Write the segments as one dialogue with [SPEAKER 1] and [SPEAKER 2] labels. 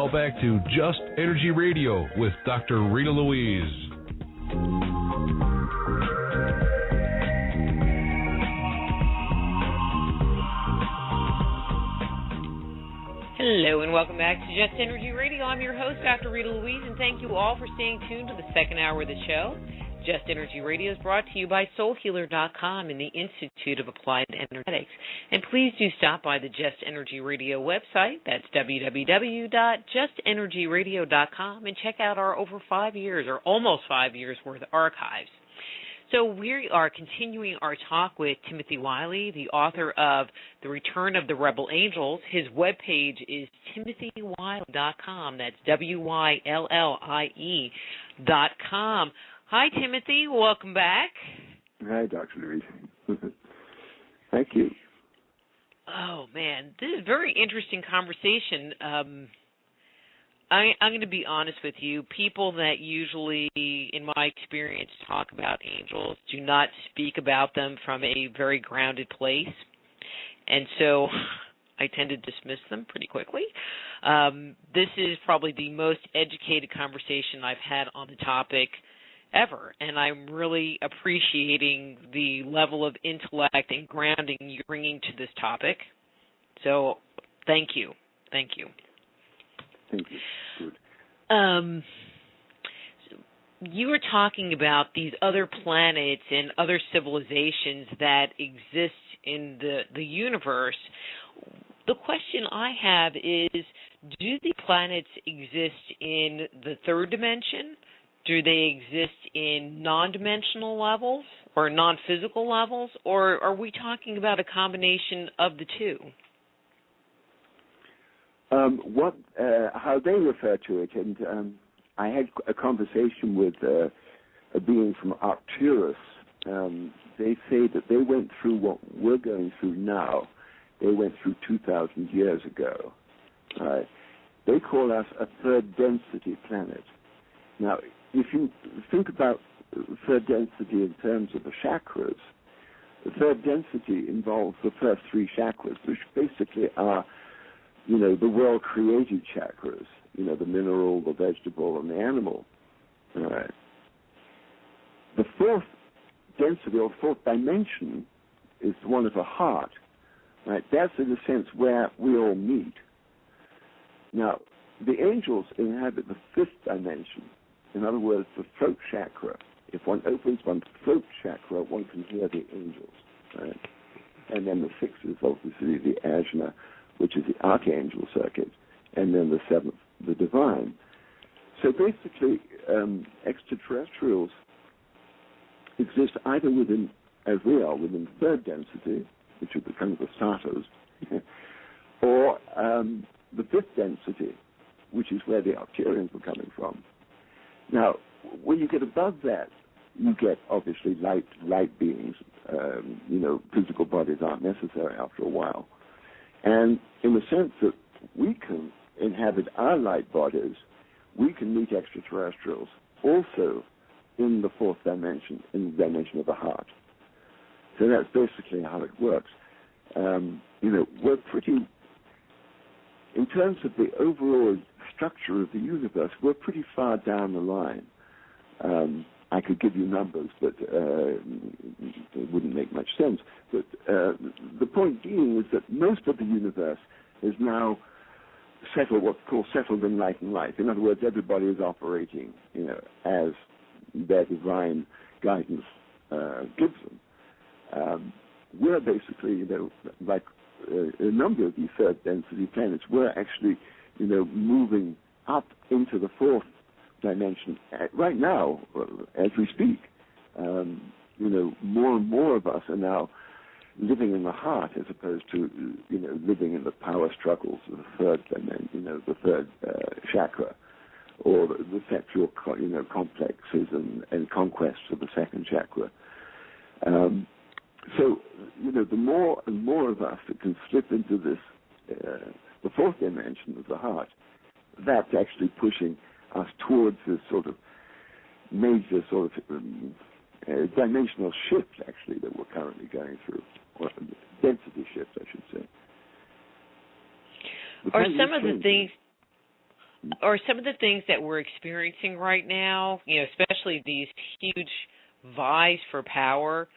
[SPEAKER 1] Now back to Just Energy Radio with Dr. Rita Louise.
[SPEAKER 2] Hello and welcome back to Just Energy Radio. I'm your host, Dr. Rita Louise, and thank you all for staying tuned to the second hour of the show. Just Energy Radio is brought to you by SoulHealer.com and the Institute of Applied Energetics. And please do stop by the Just Energy Radio website. That's www.justenergyradio.com, and check out our over 5 years, or almost 5 years worth of archives. So we are continuing our talk with Timothy Wyllie, the author of The Return of the Rebel Angels. His webpage is timothywyllie.com. That's WYLLIE.com. Hi, Timothy. Welcome back.
[SPEAKER 3] Hi, Dr. Louise. Thank you.
[SPEAKER 2] Oh, man. This is a very interesting conversation. I'm going to be honest with you. People that usually, in my experience, talk about angels do not speak about them from a very grounded place. And so I tend to dismiss them pretty quickly. This is probably the most educated conversation I've had on the topic ever, and I'm really appreciating the level of intellect and grounding you're bringing to this topic. So thank you. Thank you.
[SPEAKER 3] Thank you. Good.
[SPEAKER 2] You were talking about these other planets and other civilizations that exist in the universe. The question I have is, do the planets exist in the third dimension? Do they exist in non-dimensional levels or non-physical levels, or are we talking about a combination of the two?
[SPEAKER 3] How they refer to it, and I had a conversation with a being from Arcturus. They say that they went through what we're going through now. They went through 2,000 years ago. They call us a third density planet. Now, if you think about third density in terms of the chakras, the third density involves the first three chakras, which basically are, the world-created chakras, the mineral, the vegetable, and the animal. All right. The fourth density, or fourth dimension, is the one of the heart. Right? That's, in a sense, where we all meet. Now, the angels inhabit the fifth dimension. In other words, the throat chakra. If one opens one's throat chakra, one can hear the angels. Right? And then the sixth is obviously the ajna, which is the archangel circuit, and then the seventh, the divine. So basically, extraterrestrials exist either within, as we are, within the third density, which are the kind of the starters, or the fifth density, which is where the Arcturians were coming from. Now, when you get above that, you get, obviously, light beings. Physical bodies aren't necessary after a while. And in the sense that we can inhabit our light bodies, we can meet extraterrestrials also in the fourth dimension, in the dimension of the heart. So that's basically how it works. We're pretty, in terms of the overall structure of the universe, we're pretty far down the line. I could give you numbers, but it wouldn't make much sense. But the point being is that most of the universe is now what's called settled in light and life. In other words, everybody is operating, as their divine guidance gives them. We're basically, like a number of these third density planets, we're actually, moving up into the fourth dimension right now, as we speak. More and more of us are now living in the heart as opposed to, living in the power struggles of the third dimension, the third chakra, or the sexual, complexes and conquests of the second chakra. So, the more and more of us that can slip into this, the fourth dimension of the heart, that's actually pushing us towards this sort of major sort of dimensional shift, actually, that we're currently going through, or density shift, I should say.
[SPEAKER 2] Are some of the things... are some of the things that we're experiencing right now, especially these huge vies for power,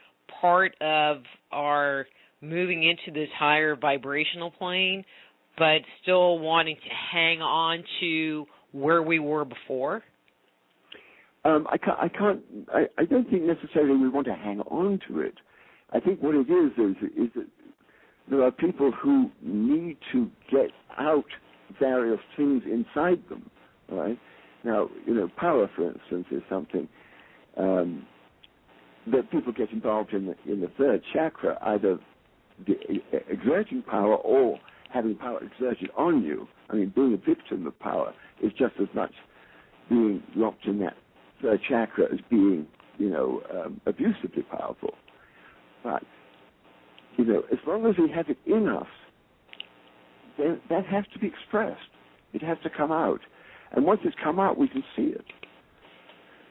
[SPEAKER 2] part of our moving into this higher vibrational plane, but still wanting to hang on to where we were before?
[SPEAKER 3] I don't think necessarily we want to hang on to it. I think what it is that there are people who need to get out various things inside them, right? Now, power, for instance, is something that people get involved in the third chakra, either exerting power or having power exerted on you. I mean, being a victim of power is just as much being locked in that third chakra as being, abusively powerful. But, as long as we have it in us, then that has to be expressed. It has to come out. And once it's come out, we can see it.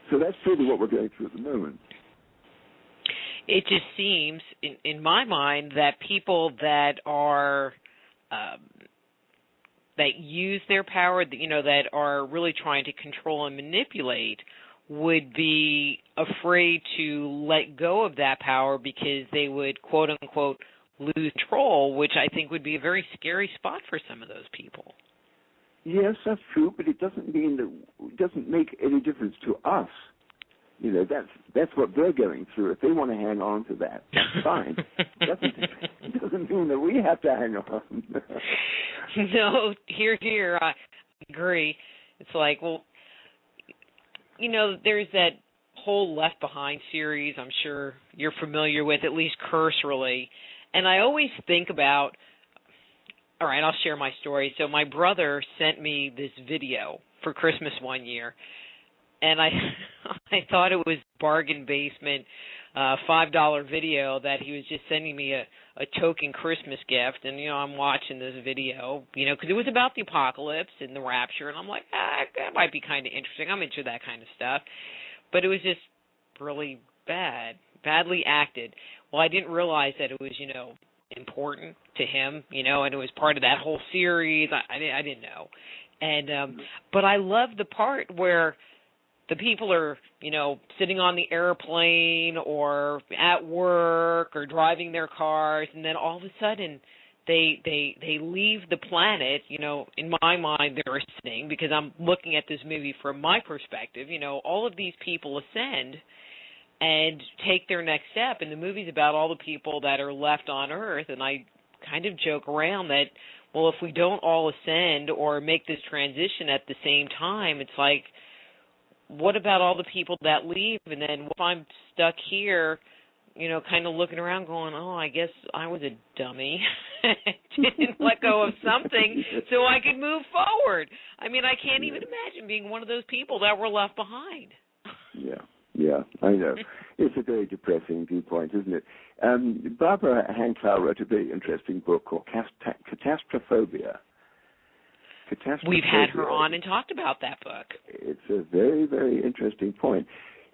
[SPEAKER 3] So that's really what we're going through at the moment.
[SPEAKER 2] It just seems, in my mind, that people that are that use their power, that are really trying to control and manipulate, would be afraid to let go of that power because they would, quote unquote, lose control, which I think would be a very scary spot for some of those people.
[SPEAKER 3] Yes, that's true, but it doesn't mean that it doesn't make any difference to us. That's what they're going through. If they want to hang on to that, that's fine. It doesn't mean that we have to hang on.
[SPEAKER 2] No, here, I agree. It's like, well, there's that whole Left Behind series I'm sure you're familiar with, at least cursorily. And I always think about, all right, I'll share my story. So my brother sent me this video for Christmas one year, and I thought it was bargain basement $5 video that he was just sending me a token Christmas gift. And, I'm watching this video, because it was about the apocalypse and the rapture. And I'm like, that might be kind of interesting. I'm into that kind of stuff. But it was just really badly acted. Well, I didn't realize that it was, important to him, and it was part of that whole series. I didn't know. And but I love the part where the people are, sitting on the airplane or at work or driving their cars, and then all of a sudden they leave the planet. In my mind, they're ascending, because I'm looking at this movie from my perspective. All of these people ascend and take their next step, and the movie's about all the people that are left on Earth. And I kind of joke around that, well, if we don't all ascend or make this transition at the same time, it's like, what about all the people that leave? And then if I'm stuck here, kind of looking around going, oh, I guess I was a dummy. Didn't let go of something so I could move forward. I mean, I can't even imagine being one of those people that were left behind.
[SPEAKER 3] Yeah, I know. It's a very depressing viewpoint, isn't it? Barbara Hanklau wrote a very interesting book called Catastrophobia.
[SPEAKER 2] We've had her on and talked about that book.
[SPEAKER 3] It's a very, very interesting point.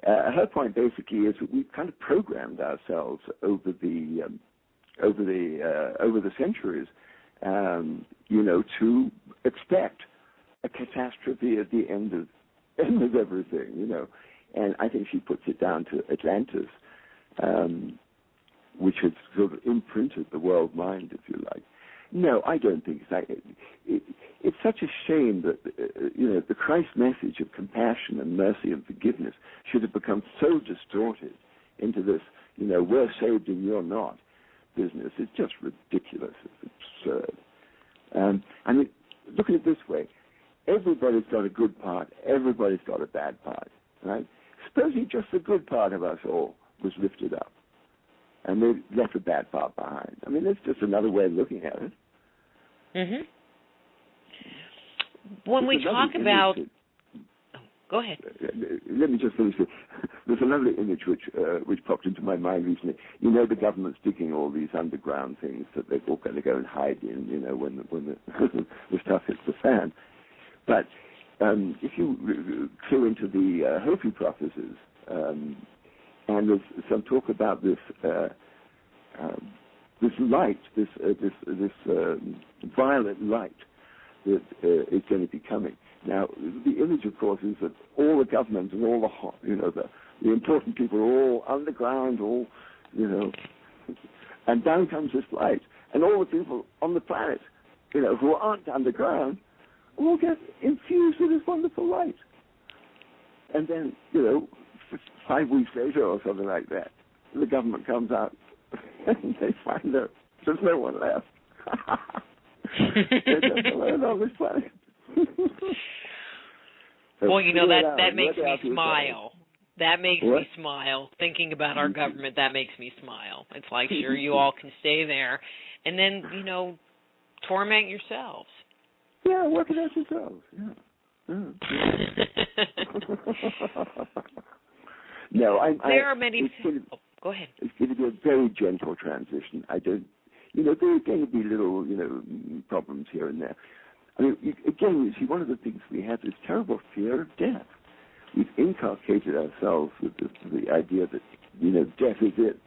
[SPEAKER 3] Her point basically is that we've kind of programmed ourselves over the centuries, to expect a catastrophe at the end of everything, And I think she puts it down to Atlantis, which has sort of imprinted the world mind, if you like. No, I don't think so. It's such a shame that, the Christ message of compassion and mercy and forgiveness should have become so distorted into this, we're saved and you're not business. It's just ridiculous. It's absurd. I mean, look at it this way. Everybody's got a good part. Everybody's got a bad part, right? Supposing just the good part of us all was lifted up, and they left the bad part behind. I mean, that's just another way of looking at it.
[SPEAKER 2] Mm-hmm. When we talk about... Go ahead.
[SPEAKER 3] Let me just finish this. There's a lovely image which popped into my mind recently. The government's digging all these underground things that they're all going to go and hide in, when the stuff hits the fan. But if you clue into the Hopi prophecies, and there's some talk about this light, this violet light that is going to be coming. Now, the image, of course, is that all the government and all the important people are all underground, and down comes this light, and all the people on the planet, who aren't underground, all get infused with this wonderful light. And then, 5 weeks later or something like that, the government comes out and they find that there's no one left. They're just alone on this planet.
[SPEAKER 2] Well, that makes me smile. That makes me smile. Thinking about our government, that makes me smile. It's like, sure, you all can stay there. And then, torment yourselves.
[SPEAKER 3] Yeah, work it out yourselves. Yeah. No,
[SPEAKER 2] there are many. Go ahead.
[SPEAKER 3] It's going to be a very gentle transition. I don't. There are going to be little, problems here and there. I mean, you see, one of the things we have is terrible fear of death. We've inculcated ourselves with the idea that, death is it.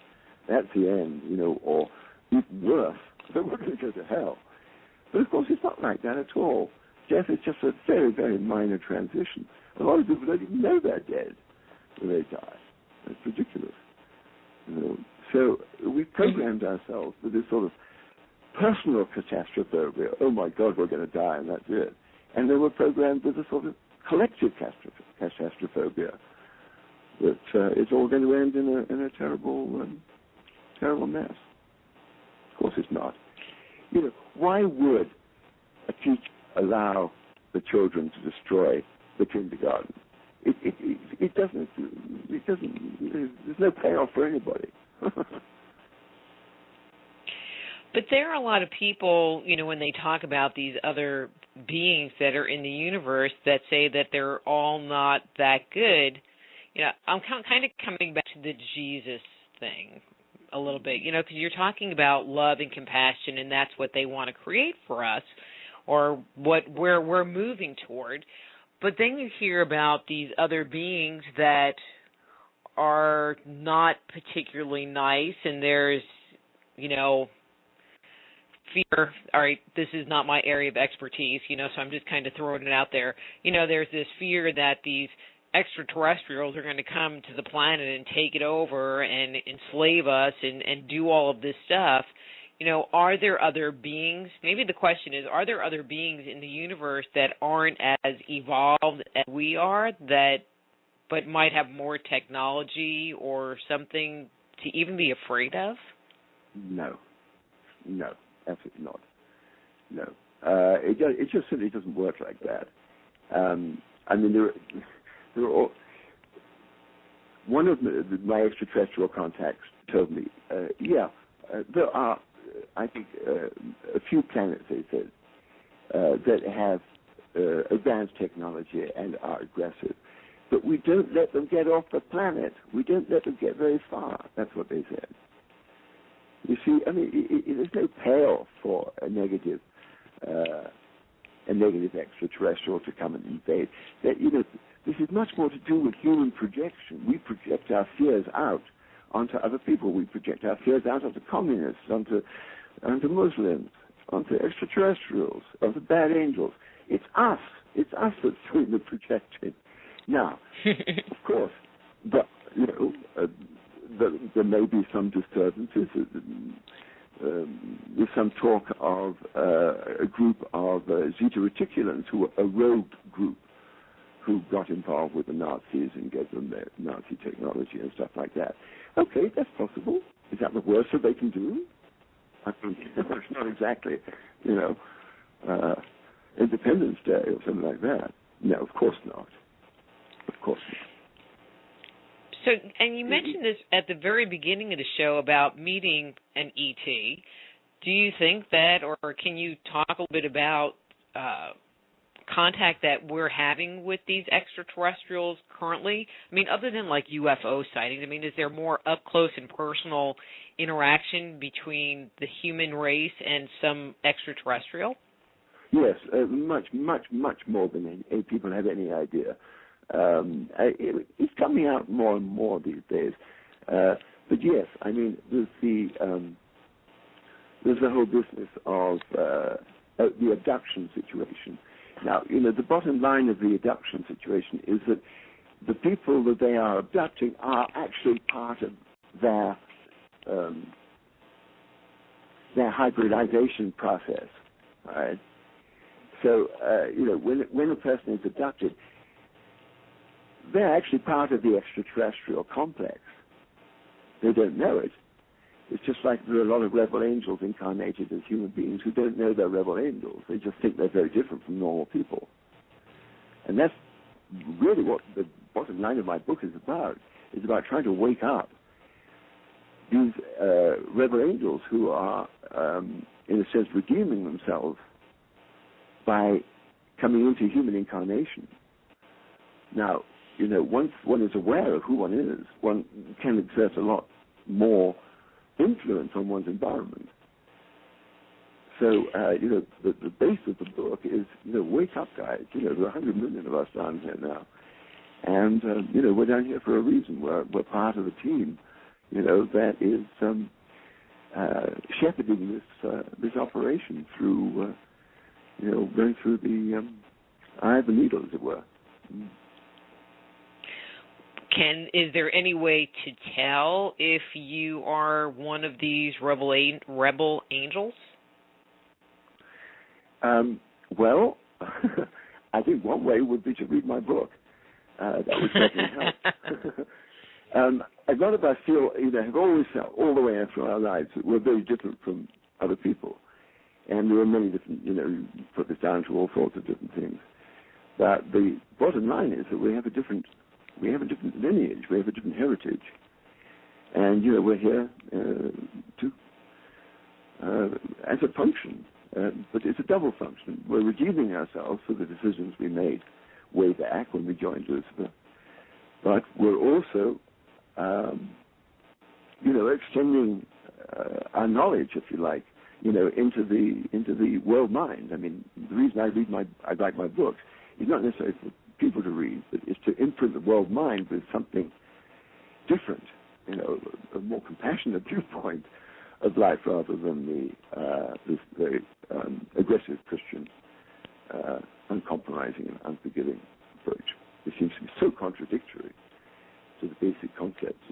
[SPEAKER 3] That's the end, or even worse, that we're going to go to hell. But, of course, it's not like that at all. Death is just a very, very minor transition. A lot of people don't even know they're dead when they die. It's ridiculous. So we've programmed ourselves with this sort of personal catastrophe. Oh, my God, we're going to die, and that's it. And then we're programmed with a sort of collective catastrophophobia that it's all going to end in a terrible, terrible mess. Of course it's not. Why would a teacher allow the children to destroy the kindergarten? It doesn't. There's no payoff for anybody.
[SPEAKER 2] But there are a lot of people, when they talk about these other beings that are in the universe that say that they're all not that good. I'm kind of coming back to the Jesus thing a little bit, because you're talking about love and compassion, and that's what they want to create for us, or where we're moving toward. But then you hear about these other beings that are not particularly nice, and there's, fear. All right, this is not my area of expertise, so I'm just kind of throwing it out there. There's this fear that these extraterrestrials are going to come to the planet and take it over and enslave us and do all of this stuff. Are there other beings? Maybe the question is, are there other beings in the universe that aren't as evolved as we are, but might have more technology or something to even be afraid of? No, absolutely not. No. It just simply doesn't work like that. There are all, one of my extraterrestrial contacts told me, there are, I think, a few planets, they said, that have advanced technology and are aggressive. But we don't let them get off the planet. We don't let them get very far. That's what they said. You see, there's no payoff for a negative extraterrestrial to come and invade. This is much more to do with human projection. We project our fears out onto other people. We project our fears out onto communists, onto Muslims, onto extraterrestrials, onto bad angels. It's us. It's us that's doing the projecting. Now, of course, there may be some disturbances. There's some talk of a group of Zeta Reticulans, who are a rogue group, who got involved with the Nazis and gave them their Nazi technology and stuff like that. Okay, that's possible. Is that the worst that they can do? It's not exactly, Independence Day or something like that. No, of course not. Of course not. So, and you mentioned this at the very beginning of the show about meeting an ET. Do you think that, or can you talk a little bit about contact that we're having with these extraterrestrials currently? Other than like UFO sightings, is there more up close and personal interaction between the human race and some extraterrestrial?
[SPEAKER 3] Yes, much more than people have any idea. It's coming out more and more these days. But yes, there's the whole business of the abduction situation. Now, the bottom line of the abduction situation is that the people that they are abducting are actually part of their hybridization process, right? So, when a person is abducted, they're actually part of the extraterrestrial complex. They don't know it. It's just like there are a lot of rebel angels incarnated as human beings who don't know they're rebel angels. They just think they're very different from normal people. And that's really what the bottom line of my book is about. It's about trying to wake up these rebel angels who are, in a sense, redeeming themselves by coming into human incarnation. Now, once one is aware of who one is, one can exert a lot more influence on one's environment. So, the base of the book is, wake up, guys. There are 100 million of us down here now. And, we're down here for a reason. We're part of a team, that is shepherding this operation through, going through the eye of the needle, as it were.
[SPEAKER 2] Is there any way to tell if you are one of these rebel angels?
[SPEAKER 3] Well, I think one way would be to read my book. That would certainly help. A lot of us feel, have always felt all the way through our lives that we're very different from other people. And there are many different, you put this down to all sorts of different things. But the bottom line is that we have a different lineage, we have a different heritage. And, we're here as a function, but it's a double function. We're redeeming ourselves for the decisions we made way back when we joined Lucifer. But we're also, extending our knowledge, if you like, into the world mind. I mean, the reason I write my books is not necessarily for people to read, but it's to imprint the world mind with something different, a more compassionate viewpoint of life rather than this very aggressive Christian, uncompromising and unforgiving approach. It seems to be so contradictory to the basic concepts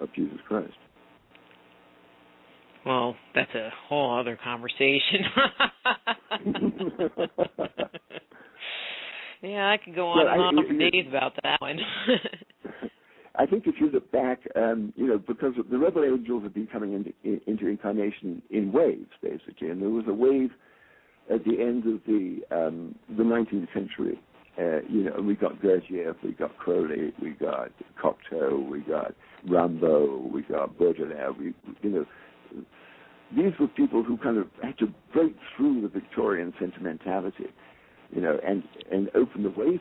[SPEAKER 3] of Jesus Christ.
[SPEAKER 2] Well, that's a whole other conversation. Yeah, I could go on and on for days about that one.
[SPEAKER 3] I think if you look back, because the rebel angels have been coming into incarnation in waves, basically, and there was a wave at the end of the 19th century. And we got Gurdjieff, we got Crowley, we got Cocteau, we got Rimbaud, we got Baudelaire. These were people who kind of had to break through the Victorian sentimentality, and open the way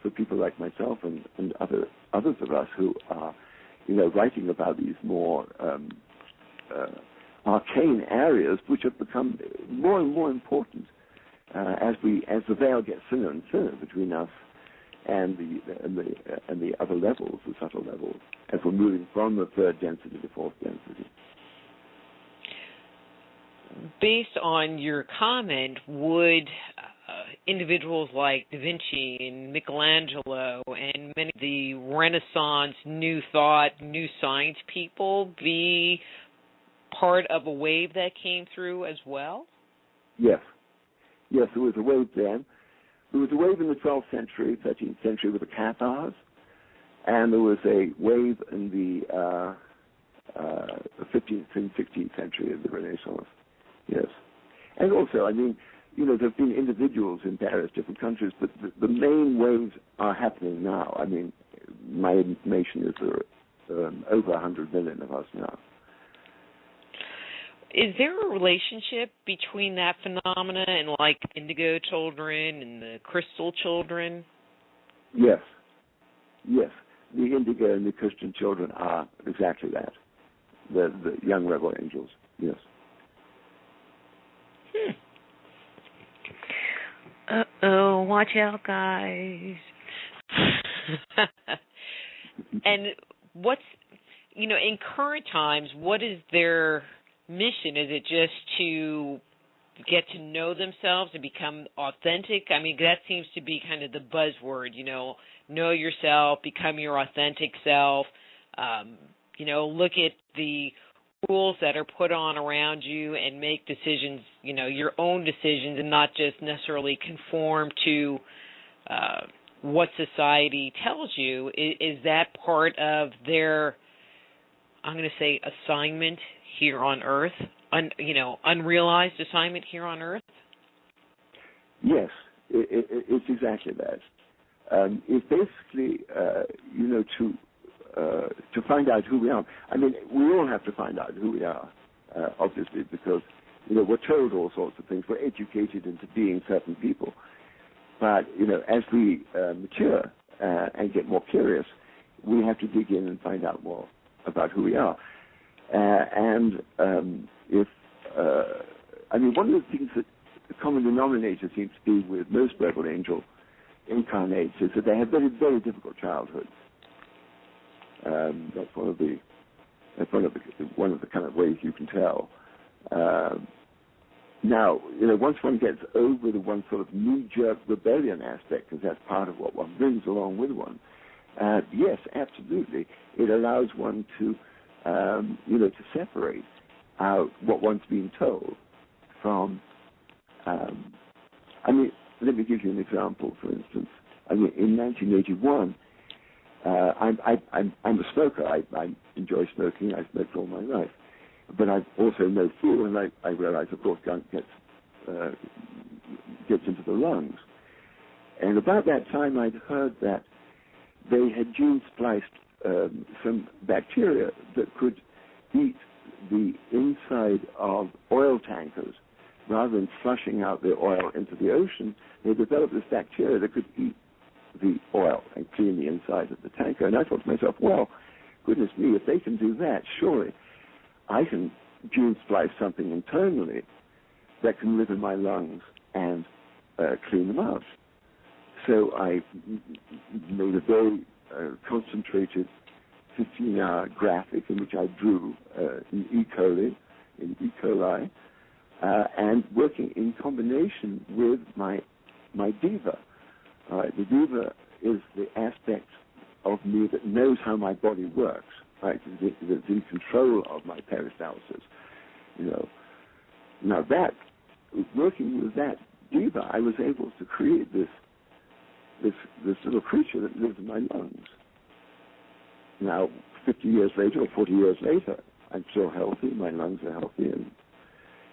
[SPEAKER 3] for people like myself and others of us who are, writing about these more arcane areas, which have become more and more important as the veil gets thinner and thinner between us and the other levels, the subtle levels, as we're moving from the third density to fourth density.
[SPEAKER 2] Based on your comment, would individuals like Da Vinci and Michelangelo and many of the Renaissance, New Thought, New Science people be part of a wave that came through as well?
[SPEAKER 3] Yes. Yes, there was a wave then. There was a wave in the 12th century, 13th century with the Cathars, and there was a wave in the 15th and 16th century of the Renaissance. Yes. And also, there have been individuals in various different countries, but the main waves are happening now. My information is there are over 100 million of us now.
[SPEAKER 2] Is there a relationship between that phenomena and like indigo children and the crystal children?
[SPEAKER 3] Yes. Yes. The indigo and the Christian children are exactly that. The young rebel angels. Yes.
[SPEAKER 2] Uh-oh, watch out, guys. And what's, in current times, what is their mission? Is it just to get to know themselves and become authentic? I mean, that seems to be kind of the buzzword, know yourself, become your authentic self, look at the rules that are put on around you and make decisions, your own decisions, and not just necessarily conform to what society tells you. Is that part of their, I'm going to say, assignment here on Earth? Unrealized assignment here on Earth?
[SPEAKER 3] Yes, it's exactly that. It's basically, to find out who we are. I mean, we all have to find out who we are, obviously, because, we're told all sorts of things. We're educated into being certain people. But, as we mature and get more curious, we have to dig in and find out more about who we are. One of the things that the common denominator seems to be with most rebel angel incarnates is that they have very, very difficult childhoods. That's one of the kind of ways you can tell. Now, once one gets over the one sort of knee-jerk rebellion aspect, because that's part of what one brings along with one, yes, absolutely, it allows one to, to separate out what one's been told from. Let me give you an example. For instance, in 1981. I'm a smoker. I enjoy smoking. I smoked all my life. But I'm also no fool, and I realize, of course, gunk gets into the lungs. And about that time, I'd heard that they had gene spliced some bacteria that could eat the inside of oil tankers. Rather than flushing out the oil into the ocean, they developed this bacteria that could eat the oil and clean the inside of the tanker. And I thought to myself, well, goodness me, if they can do that, surely I can gene splice something internally that can live in my lungs and clean them out. So I made a very concentrated 15-hour graphic in which I drew in E. coli, and working in combination with my diva. All right, the diva is the aspect of me that knows how my body works, right? The control of my peristalsis, Now working with that diva, I was able to create this little creature that lives in my lungs. Now, 50 years later or 40 years later, I'm still healthy. My lungs are healthy, and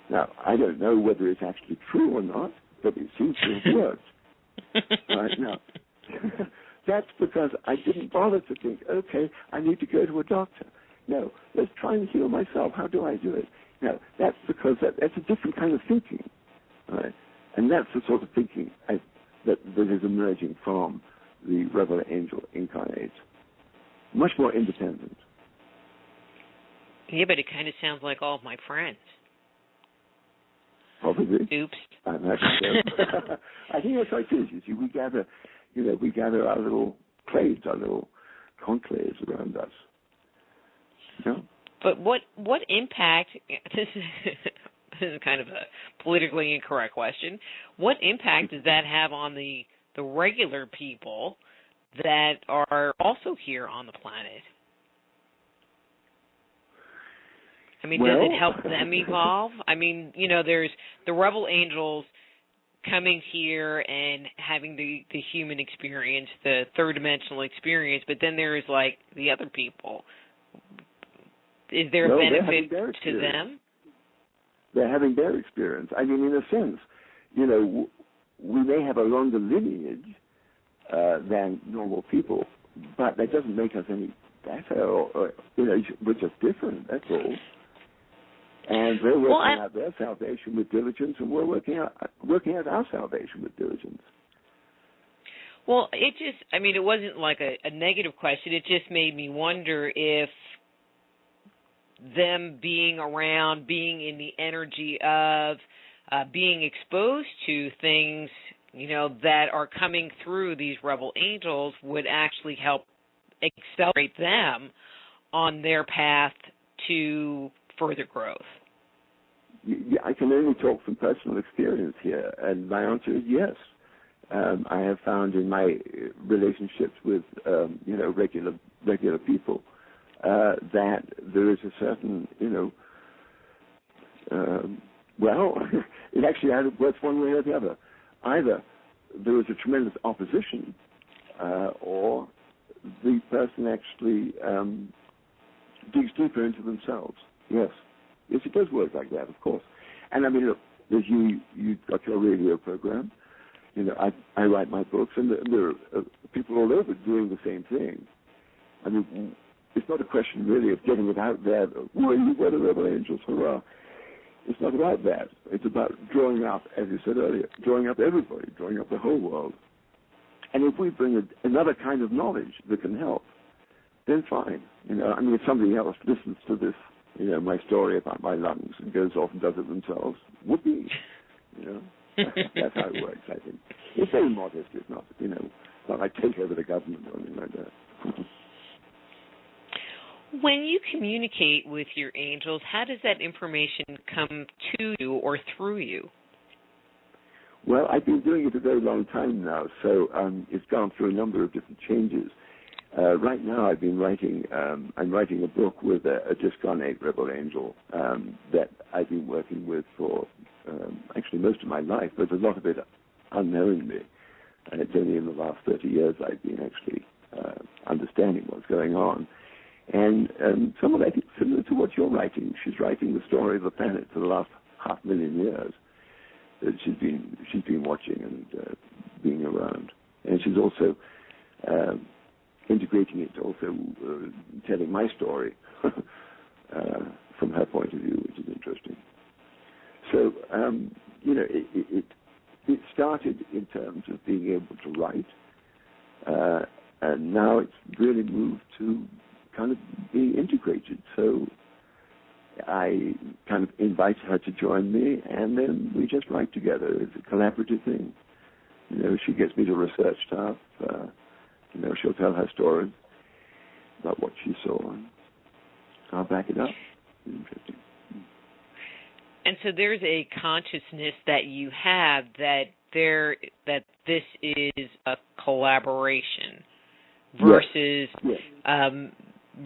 [SPEAKER 3] now I don't know whether it's actually true or not, but it seems to have worked. Right now, that's because I didn't bother to think, okay, I need to go to a doctor. No, let's try and heal myself. How do I do it? No, that's because that's a different kind of thinking, right? And that's the sort of thinking that is emerging from the rebel angel incarnate. Much more independent.
[SPEAKER 2] Yeah, but it kind of sounds like all of my friends.
[SPEAKER 3] Probably.
[SPEAKER 2] Oops.
[SPEAKER 3] I'm happy to. I think that's like this. You see, we gather our little clades, our little conclaves around us.
[SPEAKER 2] But what impact? This is kind of a politically incorrect question. What impact does that have on the regular people that are also here on the planet? I mean, does it help them evolve? I mean, there's the rebel angels coming here and having the human experience, the third-dimensional experience, but then there's, like, the other people. Is there a benefit to them?
[SPEAKER 3] They're having their experience. I mean, in a sense, we may have a longer lineage than normal people, but that doesn't make us any better, or we're just different, that's all. And they're working out their salvation with diligence, and we're working out our salvation with diligence.
[SPEAKER 2] Well, it wasn't like a negative question. It just made me wonder if them being around, being in the energy of being exposed to things, that are coming through these rebel angels would actually help accelerate them on their path to further growth.
[SPEAKER 3] I can only talk from personal experience here, and my answer is yes. I have found in my relationships with regular people that there is a certain it actually either works one way or the other. Either there is a tremendous opposition, or the person actually digs deeper into themselves. Yes, it does work like that, of course. And I mean, look, as you got your radio program. I write my books, and there are people all over doing the same thing. I mean, it's not a question really of getting it out there. We're the Rebel Angels, hurrah! It's not about that. It's about drawing up, as you said earlier, drawing up everybody, drawing up the whole world. And if we bring another kind of knowledge that can help, then fine. I mean, if somebody else listens to this, my story about my lungs and goes off and does it themselves, whoopee, That's how it works, I think. It's very modest. It's not, not like take over the government or anything like that.
[SPEAKER 2] When you communicate with your angels, how does that information come to you or through you?
[SPEAKER 3] Well, I've been doing it a very long time now, so it's gone through a number of different changes. Right now, I'm writing a book with a just gone 8 Rebel Angel that I've been working with for actually most of my life, but a lot of it unknowingly. And it's only in the last 30 years I've been actually understanding what's going on. And some of that is similar to what you're writing. She's writing the story of the planet for the last 500,000 years that she's been watching and being around. And she's also integrating it, also telling my story from her point of view, which is interesting. So, it started in terms of being able to write, and now it's really moved to kind of being integrated. So I kind of invite her to join me, and then we just write together. It's a collaborative thing. She gets me to research stuff. She'll tell her stories about what she saw, and I'll back it up. It's interesting.
[SPEAKER 2] And so there's a consciousness that you have that this is a collaboration versus
[SPEAKER 3] yes.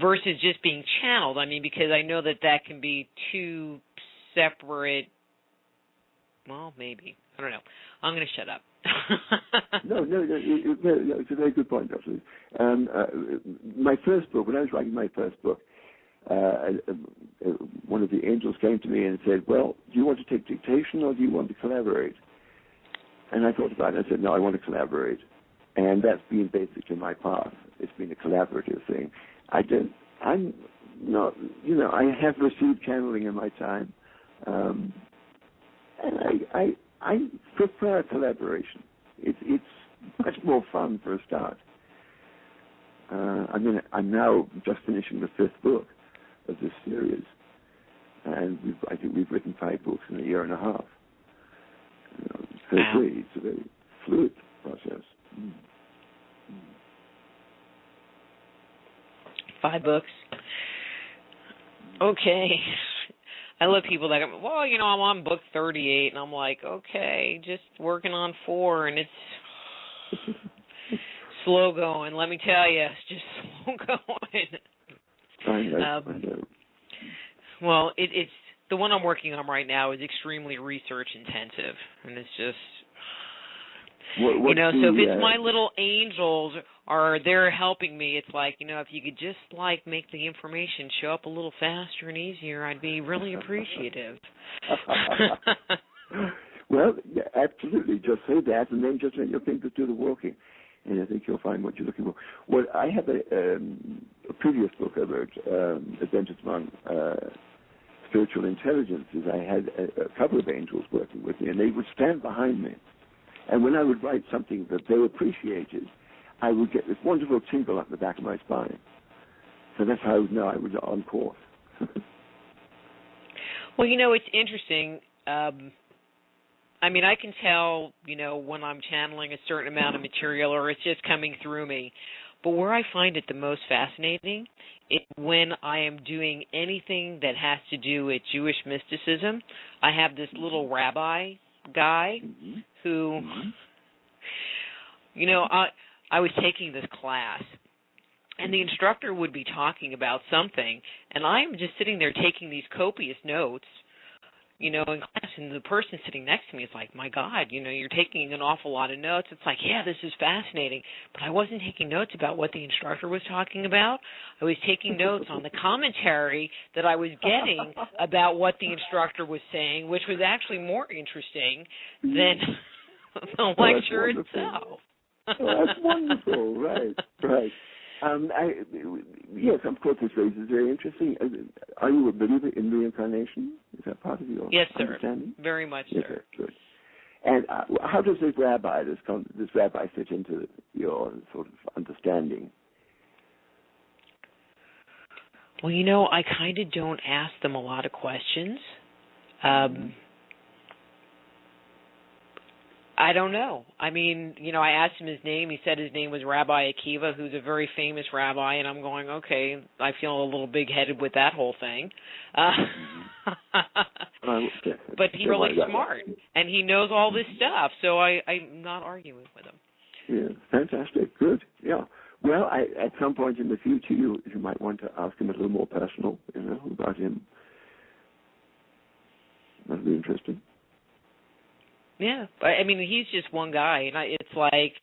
[SPEAKER 2] Versus just being channeled. I mean, because I know that can be two separate. Well, maybe I don't know. I'm going to shut up.
[SPEAKER 3] No, it's a very good point, actually. My first book, when I was writing my first book, one of the angels came to me and said, well, do you want to take dictation or do you want to collaborate? And I thought about it. I said, no, I want to collaborate. And that's been basically my path. It's been a collaborative thing. I'm not, I have received channeling in my time. And I prefer collaboration. It's much more fun for a start. I'm now just finishing the 5th book of this series, and I think we've written 5 books in a year and a half. So it's a very fluid process.
[SPEAKER 2] 5 books. Okay. I love people that go, well, I'm on book 38, and I'm like, okay, just working on 4, and it's slow going. Let me tell you, it's just slow going.
[SPEAKER 3] I know.
[SPEAKER 2] Well, it's the one I'm working on right now is extremely research intensive, and it's just, so if it's my little angels are there helping me, it's like, if you could just make the information show up a little faster and easier, I'd be really appreciative.
[SPEAKER 3] Well, yeah, absolutely. Just say that, and then just let your fingers do the walking, and I think you'll find what you're looking for. Well, I have a previous book I wrote, Adventures Among Spiritual Intelligences. I had a couple of angels working with me, and they would stand behind me. And when I would write something that they appreciated, I would get this wonderful tingle up the back of my spine. So that's how I would know I was on course.
[SPEAKER 2] Well, it's interesting. I can tell, when I'm channeling a certain amount of material or it's just coming through me. But where I find it the most fascinating is when I am doing anything that has to do with Jewish mysticism. I have this little rabbi guy who, I was taking this class, and the instructor would be talking about something, and I'm just sitting there taking these copious notes, in class, and the person sitting next to me is like, my God, you're taking an awful lot of notes. It's like, yeah, this is fascinating. But I wasn't taking notes about what the instructor was talking about. I was taking notes on the commentary that I was getting about what the instructor was saying, which was actually more interesting than the lecture itself.
[SPEAKER 3] That's wonderful, right. Yes, of course, this raises very interesting. Are you a believer in reincarnation? Is that part of your understanding?
[SPEAKER 2] Sir. Very much,
[SPEAKER 3] yes,
[SPEAKER 2] sir.
[SPEAKER 3] Good. And how does this rabbi fit into your sort of understanding?
[SPEAKER 2] Well, I kind of don't ask them a lot of questions. I don't know. I mean, I asked him his name. He said his name was Rabbi Akiva, who's a very famous rabbi, and I'm going, okay, I feel a little big-headed with that whole thing. But he's really smart, and he knows all this stuff, so I'm not arguing with him.
[SPEAKER 3] Yeah, fantastic. Good. Yeah. Well, at some point in the future, you might want to ask him a little more personal, about him. That'd be interesting.
[SPEAKER 2] Yeah, I mean, he's just one guy, and it's like,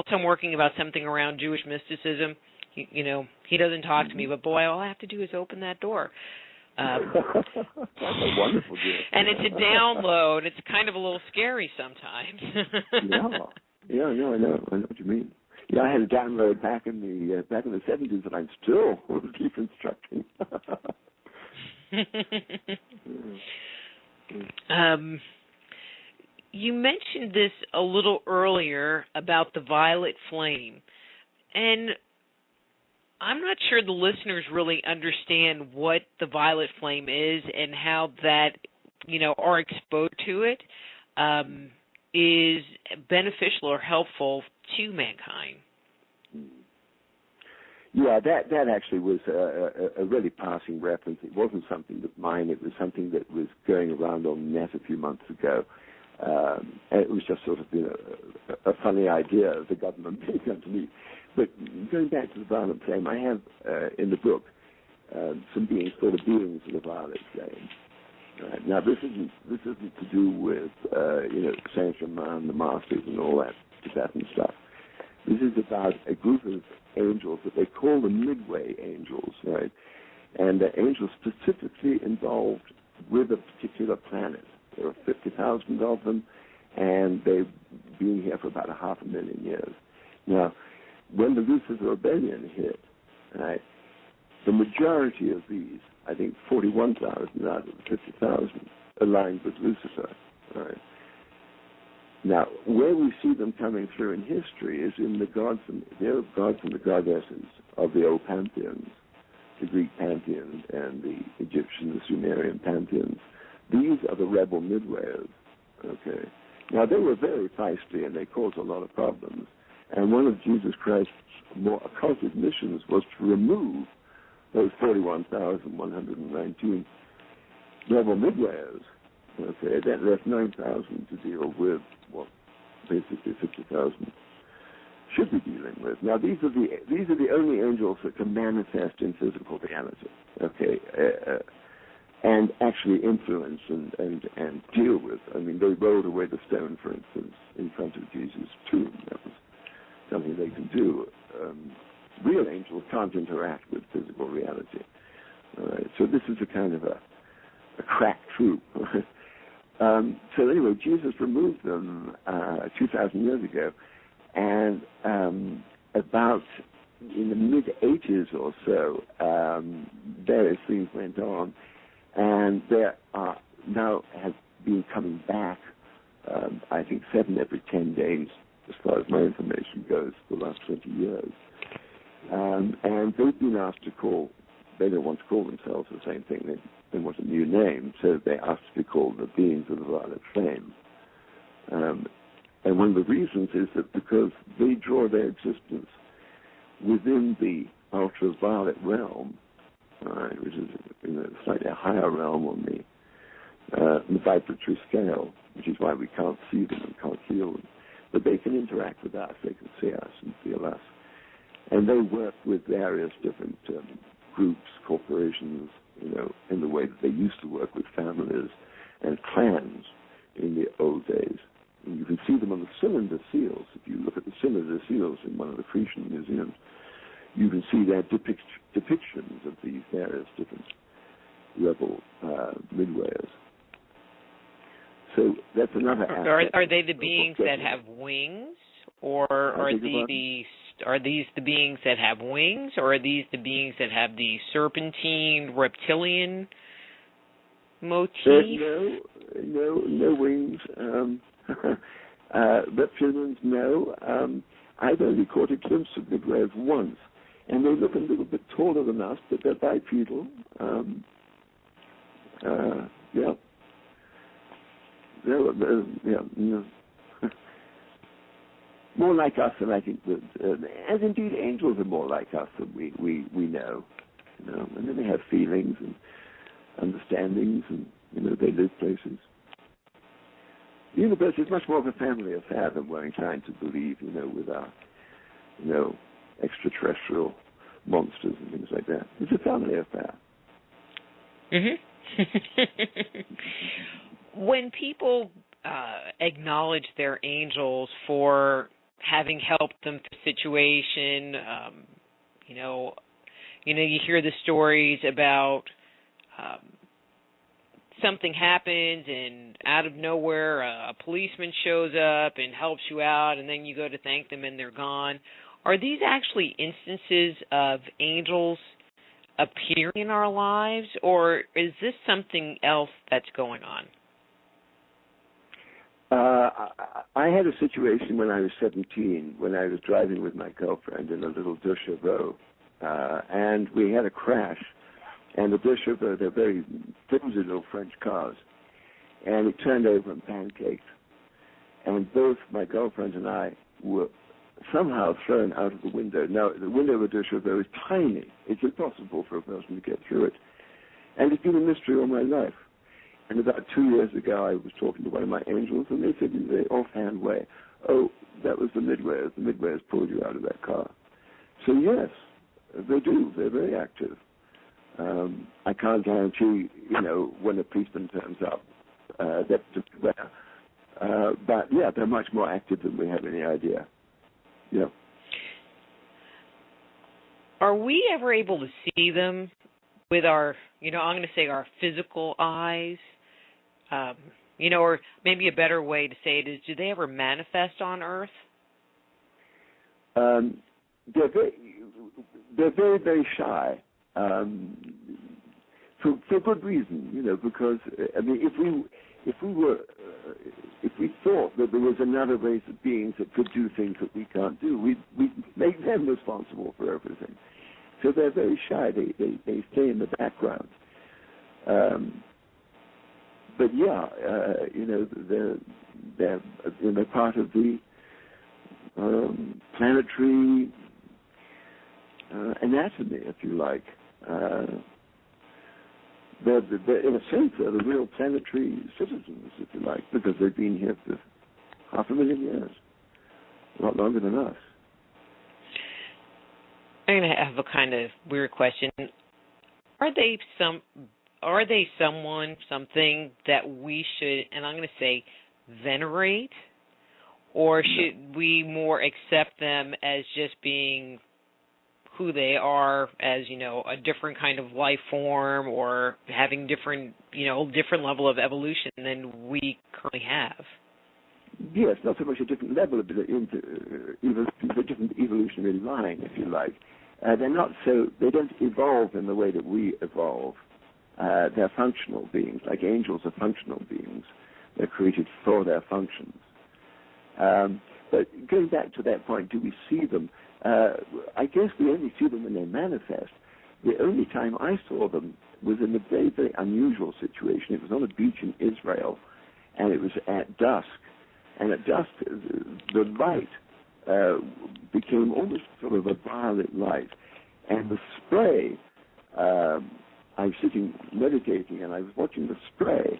[SPEAKER 2] I'm working about something around Jewish mysticism. He doesn't talk to me, but boy, all I have to do is open that door.
[SPEAKER 3] That's a wonderful gift.
[SPEAKER 2] And it's a download. It's kind of a little scary sometimes.
[SPEAKER 3] Yeah, I know what you mean. Yeah, I had a download back in the 70s, and I'm still keep instructing.
[SPEAKER 2] You mentioned this a little earlier about the violet flame, and I'm not sure the listeners really understand what the violet flame is and how that, our exposure to it is beneficial or helpful to mankind.
[SPEAKER 3] Yeah, that actually was a really passing reference. It wasn't something of mine. It was something that was going around on the net a few months ago. And it was just sort of a funny idea of the government being come to me. But going back to the violet flame, I have in the book some beings called the beings of the violet flame. Right. Now this isn't to do with Saint Germain, the masters, and all that Tibetan stuff. This is about a group of angels that they call the Midway Angels, right? And the angels specifically involved with a particular planet. There are 50,000 of them, and they've been here for about 500,000 years. Now, when the Lucifer Rebellion hit, right, the majority of these, I think 41,000 out of the 50,000, aligned with Lucifer. Right? Now, where we see them coming through in history is in the gods and the goddesses of the old pantheons, the Greek pantheon and the Egyptian, the Sumerian pantheons. These are the rebel midwayers, okay? Now, they were very feisty, and they caused a lot of problems. And one of Jesus Christ's more occulted missions was to remove those 41,119 rebel midwayers, okay? That left 9,000 to deal with what basically 50,000 should be dealing with. Now, these are the only angels that can manifest in physical reality, okay? And actually influence and deal with. I mean, they rolled away the stone, for instance, in front of Jesus' tomb. That was something they can do. Real angels can't interact with physical reality. All right? So this is a kind of a crack troop. So anyway, Jesus removed them 2,000 years ago, and about in the mid-'80s or so, various things went on. And there are now have been coming back, I think 7 every 10 days, as far as my information goes, for the last 20 years. And they've been asked to call, they don't want to call themselves the same thing, they want a new name, so they asked to be called the beings of the violet flame. And one of the reasons is that because they draw their existence within the ultraviolet realm, which is a slightly higher realm on the vibratory scale, which is why we can't see them and can't feel them. But they can interact with us, they can see us and feel us. And they work with various different groups, corporations, in the way that they used to work with families and clans in the old days. And you can see them on the cylinder seals. If you look at the cylinder seals in one of the Cretan museums, you can see their depictions of these various different rebel midwayers. So that's another aspect.
[SPEAKER 2] Are they the beings that have wings, or are these the beings that have wings, or are these the beings that have the serpentine reptilian motif?
[SPEAKER 3] No wings. Reptilians, no. I've only caught a glimpse of midwayers once, and they look a little bit taller than us, but they're bipedal. Yeah. They're more like us than I think that, as indeed angels are more like us than we know. And then they have feelings and understandings, and they live places. The universe is much more of a family affair than we're inclined to believe, with our, extraterrestrial monsters and things like that. It's a family affair.
[SPEAKER 2] When people acknowledge their angels for having helped them through the situation, you hear the stories about something happens and out of nowhere a policeman shows up and helps you out, and then you go to thank them and they're gone. Are these actually instances of angels appearing in our lives, or is this something else that's going on?
[SPEAKER 3] I had a situation when I was 17, when I was driving with my girlfriend in a little deux chevaux, and we had a crash. And the deux chevaux, they're very flimsy little French cars, and it turned over and pancaked. And both my girlfriend and I were somehow thrown out of the window. Now, the window of a deux chevaux is tiny. It's impossible for a person to get through it. And it's been a mystery all my life. And about 2 years ago, I was talking to one of my angels, and they said in the offhand way, "Oh, that was the midwayers. The midwayers pulled you out of that car." So yes, they do. They're very active. I can't guarantee, when a policeman turns up, that's where. But yeah, they're much more active than we have any idea. Yeah.
[SPEAKER 2] Are we ever able to see them with our, I'm going to say our physical eyes? Or maybe a better way to say it is, do they ever manifest on Earth?
[SPEAKER 3] They're very, very shy. For good reason, because if we thought that there was another race of beings that could do things that we can't do, we'd make them responsible for everything. So they're very shy. They stay in the background. But yeah, they're part of the planetary anatomy, if you like. They're, in a sense, they're the real planetary citizens, if you like, because they've been here for 500,000 years, a lot longer than us.
[SPEAKER 2] I'm going to have a kind of weird question. Are they something that we should, and I'm going to say, venerate, or should we more accept them as just being who they are, as a different kind of life form, or having different level of evolution than we currently have?
[SPEAKER 3] Yes, not so much a different level of evolution, but different evolutionary line, if you like. They don't evolve in the way that we evolve. They're functional beings, like angels are functional beings. They're created for their functions. But going back to that point, do we see them? I guess we only see them when they manifest. The only time I saw them was in a very, very unusual situation. It was on a beach in Israel, and it was at dusk. And at dusk, the light became almost sort of a violet light. And the spray, I was sitting meditating, and I was watching the spray,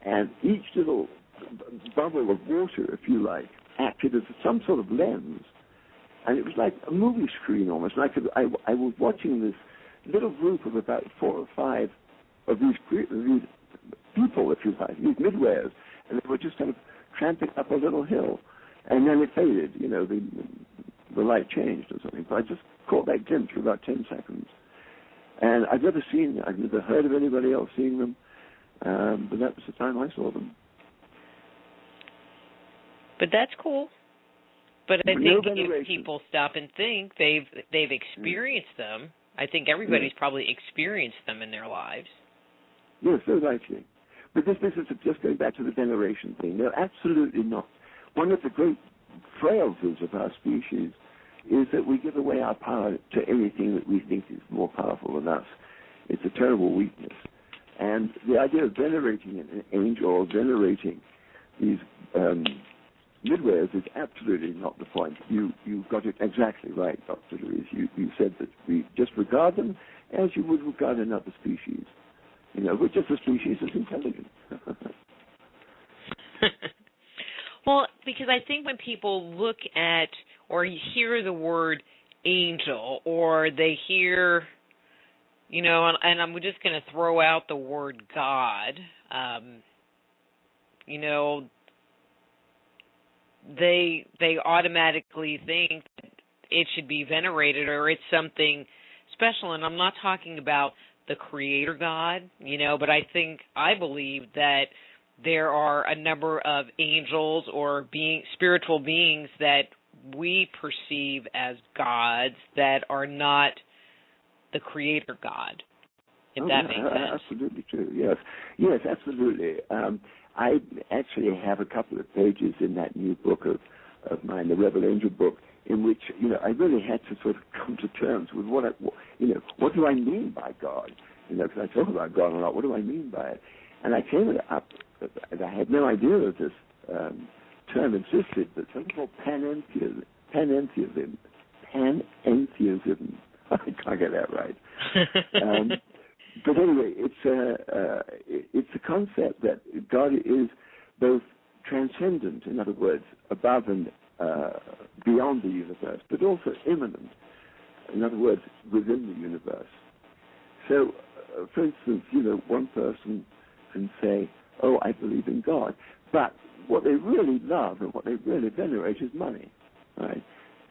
[SPEAKER 3] and each little bubble of water, if you like, acted as some sort of lens. And it was like a movie screen almost. And I was watching this little group of about 4 or 5 of these people, if you like, these midwares, and they were just kind of tramping up a little hill. And then it faded, the light changed or something. But I just caught that glimpse for about 10 seconds. And I've never heard of anybody else seeing them, but that was the time I saw them.
[SPEAKER 2] But that's cool. But I think if people stop and think, they've experienced them. I think everybody's probably experienced them in their lives.
[SPEAKER 3] Yes, so likely. But this business of just going back to the veneration thing, no, absolutely not. One of the great frailties of our species is that we give away our power to anything that we think is more powerful than us. It's a terrible weakness. And the idea of venerating an angel or venerating these midwares is absolutely not the point. You got it exactly right, Dr. Louise. You said that we just regard them as you would regard another species. We're just a species that's intelligent.
[SPEAKER 2] Well, because I think when people look at or hear the word angel, or they hear, and I'm just going to throw out the word God, they automatically think that it should be venerated or it's something special. And I'm not talking about the Creator God, but I believe that there are a number of angels or spiritual beings that we perceive as gods that are not the Creator God, if that makes sense.
[SPEAKER 3] Absolutely true, yes. Yes, absolutely. I actually have a couple of pages in that new book of mine, the Rebel Angel book, in which, I really had to sort of come to terms with what do I mean by God? Because I talk about God a lot. What do I mean by it? And I came up, I had no idea that this term existed, but something called panentheism. Panentheism. I can't get that right. But anyway, it's a concept that God is both transcendent, in other words, above and beyond the universe, but also immanent, in other words, within the universe. So, for instance, one person can say, oh, I believe in God, but what they really love and what they really venerate is money, right?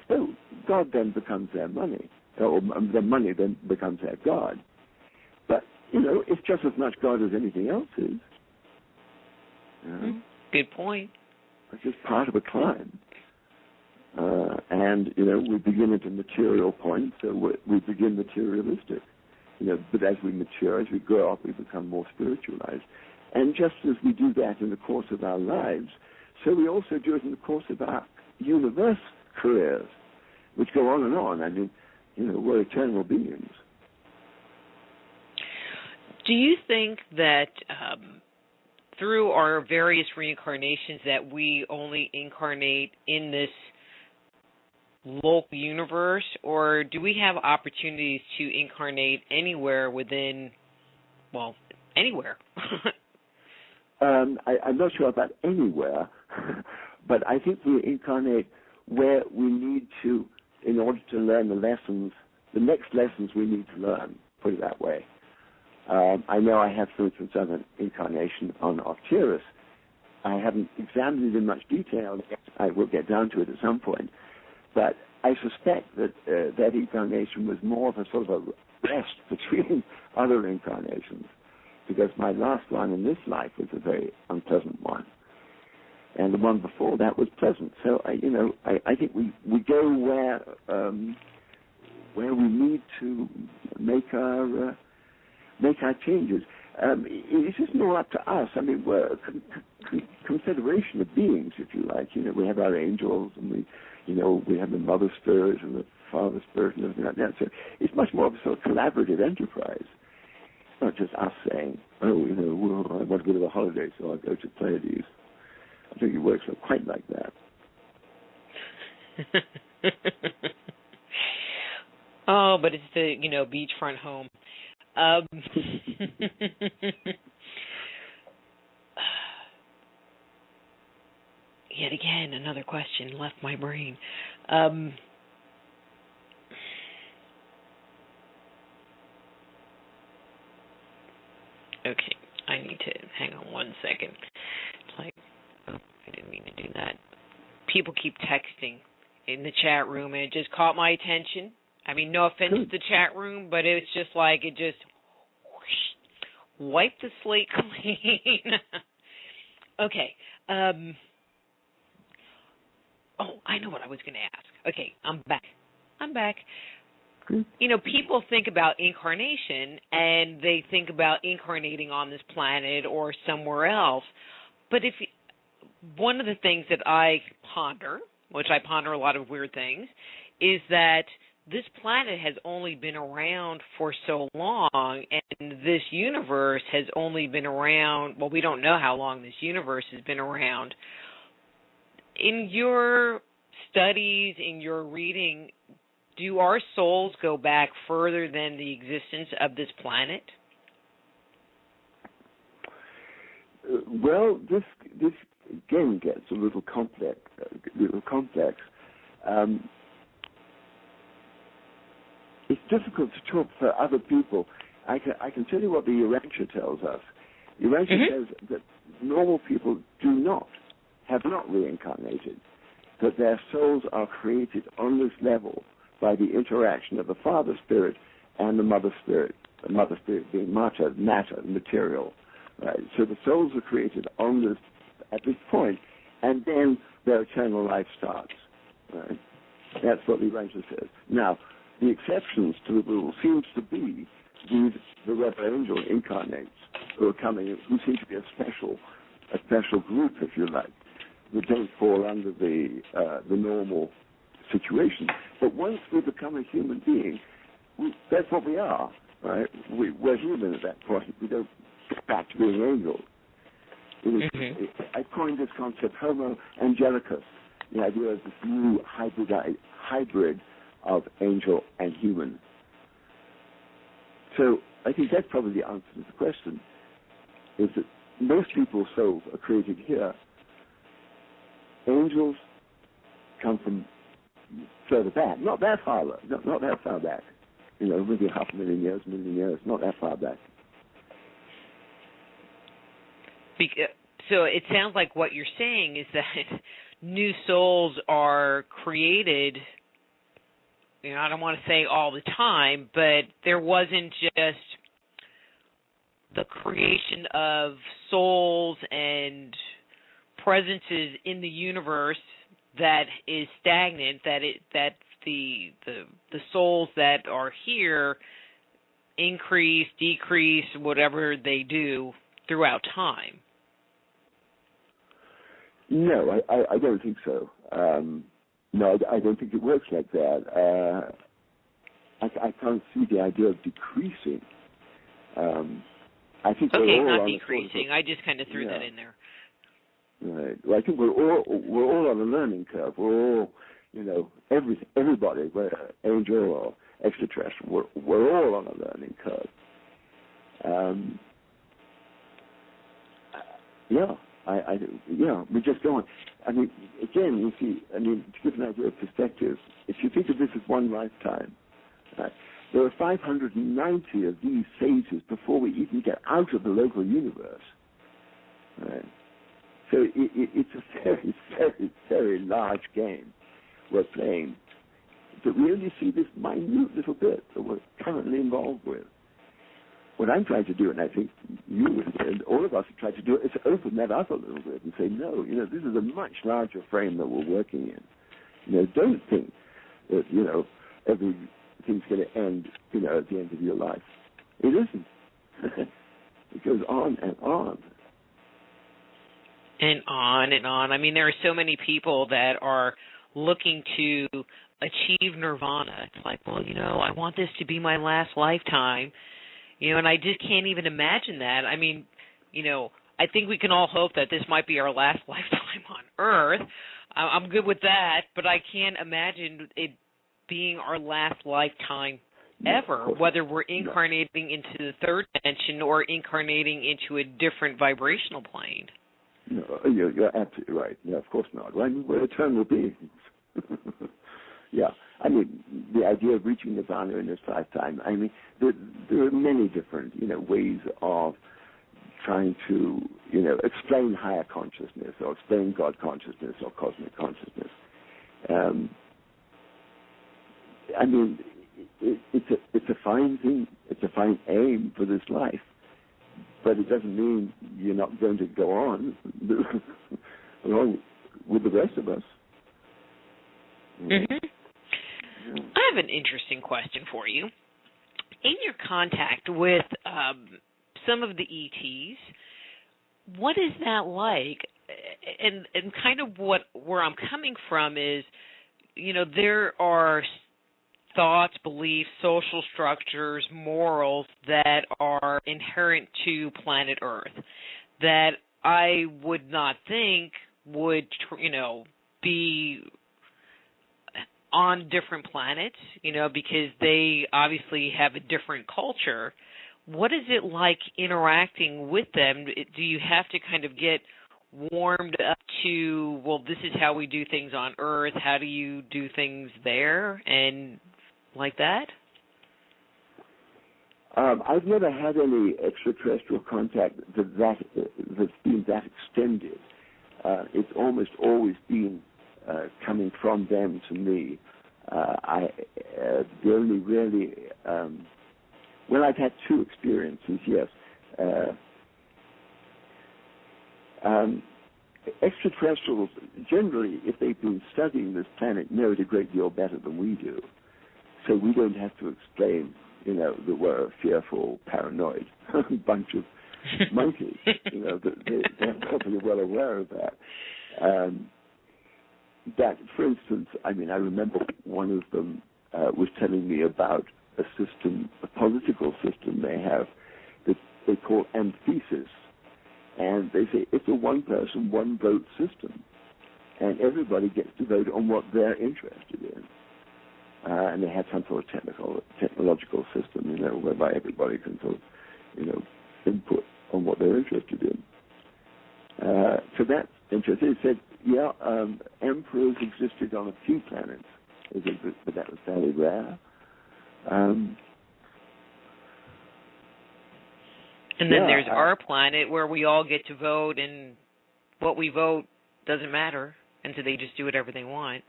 [SPEAKER 3] So God then becomes their money, or their money then becomes their God. But, it's just as much God as anything else is.
[SPEAKER 2] Good point.
[SPEAKER 3] It's just part of a climb. And, we begin at a material point, so we begin materialistic. But as we mature, as we grow up, we become more spiritualized. And just as we do that in the course of our lives, so we also do it in the course of our universe careers, which go on and on. I mean, we're eternal beings.
[SPEAKER 2] Do you think that through our various reincarnations that we only incarnate in this local universe, or do we have opportunities to incarnate anywhere within, anywhere?
[SPEAKER 3] I'm not sure about anywhere, but I think we incarnate where we need to in order to learn the next lessons we need to learn, put it that way. I know I have, for instance, done an incarnation on Arcturus. I haven't examined it in much detail. I will get down to it at some point. But I suspect that that incarnation was more of a sort of a rest between other incarnations, because my last one in this life was a very unpleasant one, and the one before that was pleasant. So I think we go where we need to make our changes. It's just more up to us. I mean, we're a confederation of beings, if you like. We have our angels, and we have the mother spirit and the father spirit and everything like that. So it's much more of a sort of collaborative enterprise. It's not just us saying, I want to go to the holiday, so I'll go to Pleiades. I think it works quite like that.
[SPEAKER 2] Oh, but it's the, beachfront home. Yet again, another question left my brain. Okay, I need to hang on one second. It's like, oh, I didn't mean to do that. People keep texting in the chat room, and it just caught my attention. I mean, no offense to the chat room, but it's just like it just wiped the slate clean. Okay. Oh, I know what I was going to ask. Okay, I'm back. People think about incarnation, and they think about incarnating on this planet or somewhere else. But one of the things that I ponder, which I ponder a lot of weird things, is that this planet has only been around for so long, and this universe has only been around, well, we don't know how long this universe has been around. In your studies, in your reading, do our souls go back further than the existence of this planet?
[SPEAKER 3] Well, this again gets a little complex. It's difficult to talk for other people. I can tell you what the Urantia tells us. Urantia says that normal people have not reincarnated, that their souls are created on this level by the interaction of the father spirit and the mother spirit being matter, material. Right? So the souls are created at this point, and then their eternal life starts. Right? That's what the Urantia says. Now, the exceptions to the rule seems to be the Rebel Angel incarnates who are coming, who seem to be a special group, if you like, that don't fall under the normal situation. But once we become a human being, that's what we are, right? We're human at that point. We don't get back to being angels. I coined this concept Homo Angelicus, the idea of this new hybrid of angel and human. So I think that's probably the answer to the question, is that most people's souls are created here. Angels come from further back, not that far back, maybe 500,000 years, million years, not that far back.
[SPEAKER 2] So it sounds like what you're saying is that new souls are created, I don't want to say all the time, but there wasn't just the creation of souls and presences in the universe that is stagnant, that the souls that are here increase, decrease, whatever they do throughout time.
[SPEAKER 3] No, I don't think so. No, I don't think it works like that. I can't see the idea of decreasing. I think
[SPEAKER 2] not decreasing. I just kind of threw that in there.
[SPEAKER 3] Right. Well, I think we're all on a learning curve. We're all, everybody, whether angel or extraterrestrial, we're all on a learning curve. We just go on. I mean, again, you see, to give an idea of perspective, if you think of this as one lifetime, right, there are 590 of these phases before we even get out of the local universe. Right? So it's a very, very, very large game we're playing, but we only see this minute little bit that we're currently involved with. What I'm trying to do, and I think you and all of us have tried to do, is open that up a little bit and say, no, this is a much larger frame that we're working in. Don't think that, everything's going to end, at the end of your life. It isn't. It goes on and on.
[SPEAKER 2] And on and on. I mean, there are so many people that are looking to achieve nirvana. It's like, well, I want this to be my last lifetime. And I just can't even imagine that. I mean, I think we can all hope that this might be our last lifetime on Earth. I'm good with that, but I can't imagine it being our last lifetime ever, whether we're incarnating into the third dimension or incarnating into a different vibrational plane.
[SPEAKER 3] No, you're absolutely right. No, of course not. We're eternal beings. Yeah. I mean, the idea of reaching nirvana in this lifetime, I mean, there are many different, ways of trying to, explain higher consciousness or explain God consciousness or cosmic consciousness. I mean, it's a fine thing. It's a fine aim for this life, but it doesn't mean you're not going to go on along with the rest of us.
[SPEAKER 2] Mm-hmm. I have an interesting question for you. In your contact with some of the ETs, what is that like? And kind of where I'm coming from is, there are thoughts, beliefs, social structures, morals that are inherent to planet Earth that I would not think would, be on different planets, because they obviously have a different culture. What is it like interacting with them? Do you have to kind of get warmed up to, well, this is how we do things on Earth, how do you do things there, and like that?
[SPEAKER 3] I've never had any extraterrestrial contact that's been that extended. It's almost always been coming from them to me. The only really, I've had two experiences, yes. Extraterrestrials, generally, if they've been studying this planet, know it a great deal better than we do. So we don't have to explain, that we're a fearful, paranoid bunch of monkeys. They're probably well aware of that. That, for instance, I remember one of them was telling me about a system, a political system they have that they call antithesis. And they say it's a one-person, one-vote system. And everybody gets to vote on what they're interested in. And they have some sort of technological system, whereby everybody can sort of, input on what they're interested in. So that's interesting. It said, emperors existed on a few planets, but that was fairly rare.
[SPEAKER 2] And then there's our planet where we all get to vote, and what we vote doesn't matter, and so they just do whatever they want.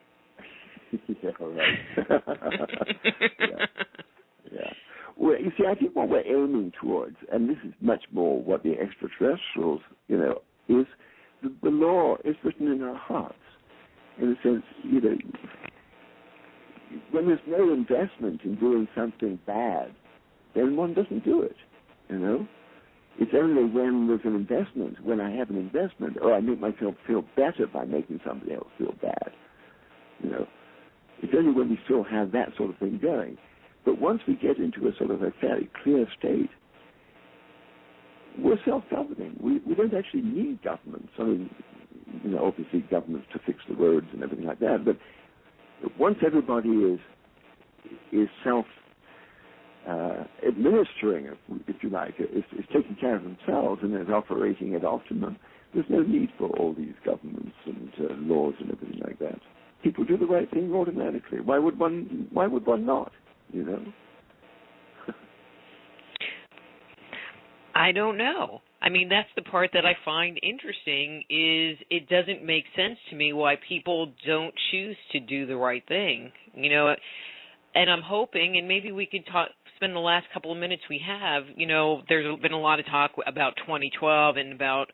[SPEAKER 3] Yeah, right. Yeah. Well, you see, I think what we're aiming towards, and this is much more what the extraterrestrials, is the law is written in our hearts. In a sense, when there's no investment in doing something bad, then one doesn't do it, It's only when there's an investment, when I have an investment, or I make myself feel better by making somebody else feel bad, It's only when we still have that sort of thing going. But once we get into a sort of a fairly clear state, we're self-governing. We don't actually need governments. Obviously governments to fix the roads and everything like that. But once everybody is administering, if you like, is taking care of themselves and is operating at optimum, there's no need for all these governments and laws and everything like that. People do the right thing automatically. Why would one not?
[SPEAKER 2] I don't know. That's the part that I find interesting is it doesn't make sense to me why people don't choose to do the right thing. And I'm hoping, and maybe we could spend the last couple of minutes we have, there's been a lot of talk about 2012 and about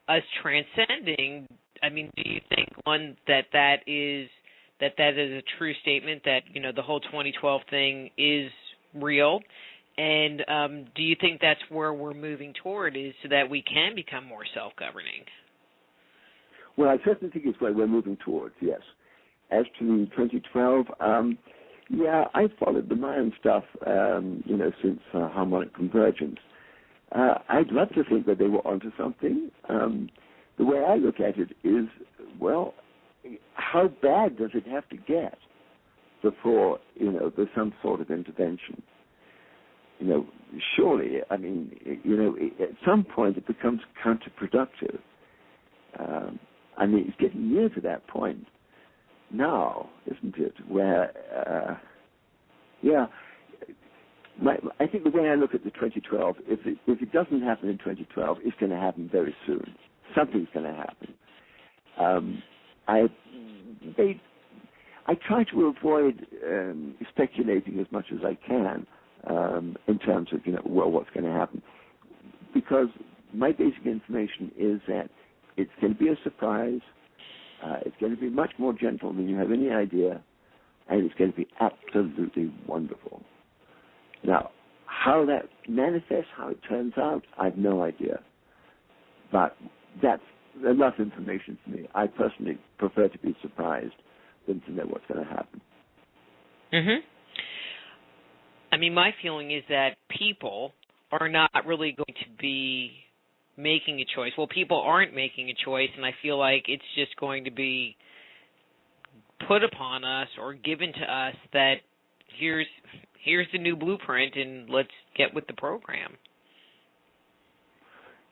[SPEAKER 2] us transcending. Do you think, one, that is a true statement, that, the whole 2012 thing is real? And do you think that's where we're moving toward, is so that we can become more self-governing?
[SPEAKER 3] Well, I certainly think it's where we're moving towards, yes. As to 2012, I followed the Mayan stuff, since harmonic convergence. I'd love to think that they were onto something. The way I look at it is, how bad does it have to get before, there's some sort of intervention? Surely, at some point it becomes counterproductive. It's getting near to that point now, isn't it? Where, I think the way I look at the 2012, if it doesn't happen in 2012, it's going to happen very soon. Something's going to happen. I try to avoid speculating as much as I can in terms of what's going to happen, because my basic information is that it's going to be a surprise. It's going to be much more gentle than you have any idea, and it's going to be absolutely wonderful. Now, how that manifests, how it turns out, I have no idea. But that's enough information for me. I personally prefer to be surprised than to know what's going to happen.
[SPEAKER 2] Mm-hmm. My feeling is that people are not really going to be making a choice. Well, people aren't making a choice, and I feel like it's just going to be put upon us or given to us that here's the new blueprint, and let's get with the program.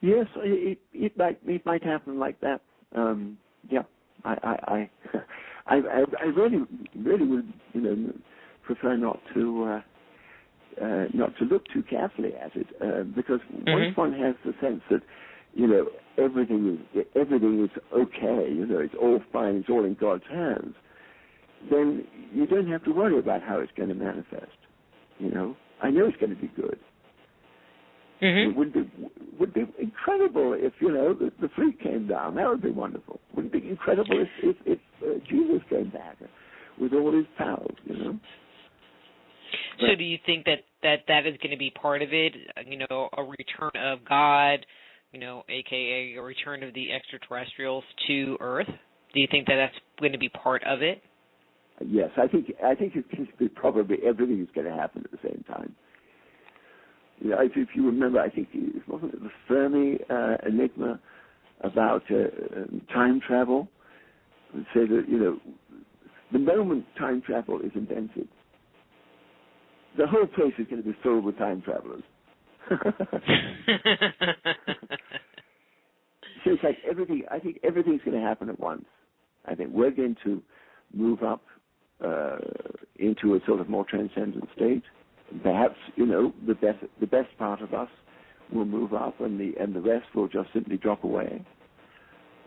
[SPEAKER 3] Yes, it might happen like that. I really would prefer not to look too carefully at it, because once one has the sense that everything is okay, it's all fine, it's all in God's hands, then you don't have to worry about how it's going to manifest. I know it's going to be good. Mm-hmm. It would be incredible if the fleet came down. That would be wonderful. Wouldn't it be incredible if Jesus came back with all his powers?
[SPEAKER 2] So do you think that is going to be part of it? A return of God, aka a return of the extraterrestrials to Earth? Do you think that that's going to be part of it?
[SPEAKER 3] Yes, I think it's probably everything is going to happen at the same time. If you remember, I think wasn't it the Fermi enigma about time travel? It said that the moment time travel is invented, the whole place is going to be filled with time travelers. So it's like everything. I think everything's going to happen at once. I think we're going to move up into a sort of more transcendent state. Perhaps the best part of us will move up, and the rest will just simply drop away.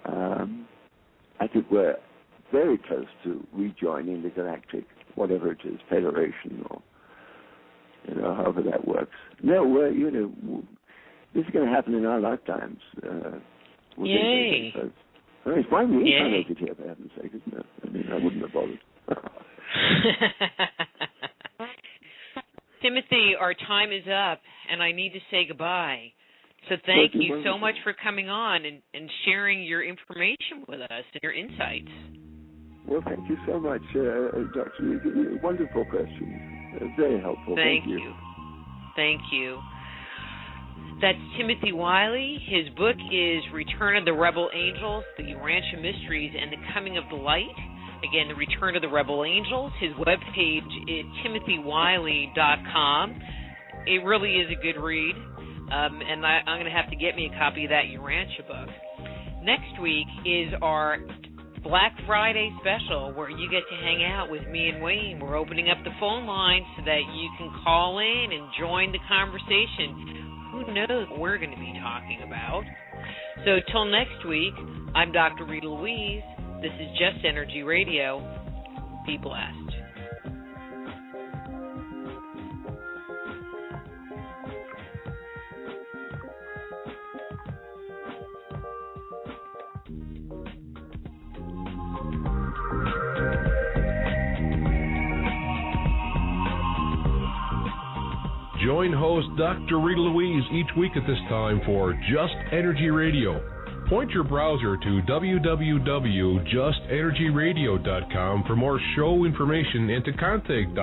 [SPEAKER 3] I think we're very close to rejoining the galactic, whatever it is, federation, or however that works. No, this is going to happen in our lifetimes.
[SPEAKER 2] Yay!
[SPEAKER 3] It's fine to be incarnated here, for heaven's sake, isn't it? I wouldn't have bothered.
[SPEAKER 2] Timothy, our time is up, and I need to say goodbye. So thank you so much for coming on and sharing your information with us and your insights.
[SPEAKER 3] Well, thank you so much, Dr. Wonderful questions. Very helpful. Thank you.
[SPEAKER 2] Thank you. That's Timothy Wyllie. His book is Return of the Rebel Angels, the Urantia Mysteries, and the Coming of the Light. Again, The Return of the Rebel Angels. His webpage is timothywyllie.com. It really is a good read, and I'm going to have to get me a copy of that Urantia book. Next week is our Black Friday special, where you get to hang out with me and Wayne. We're opening up the phone lines so that you can call in and join the conversation. Who knows what we're going to be talking about? So till next week, I'm Dr. Rita Louise. This is Just Energy Radio. Be blessed.
[SPEAKER 1] Join host Dr. Rita Louise each week at this time for Just Energy Radio. Point your browser to www.justenergyradio.com for more show information and to contact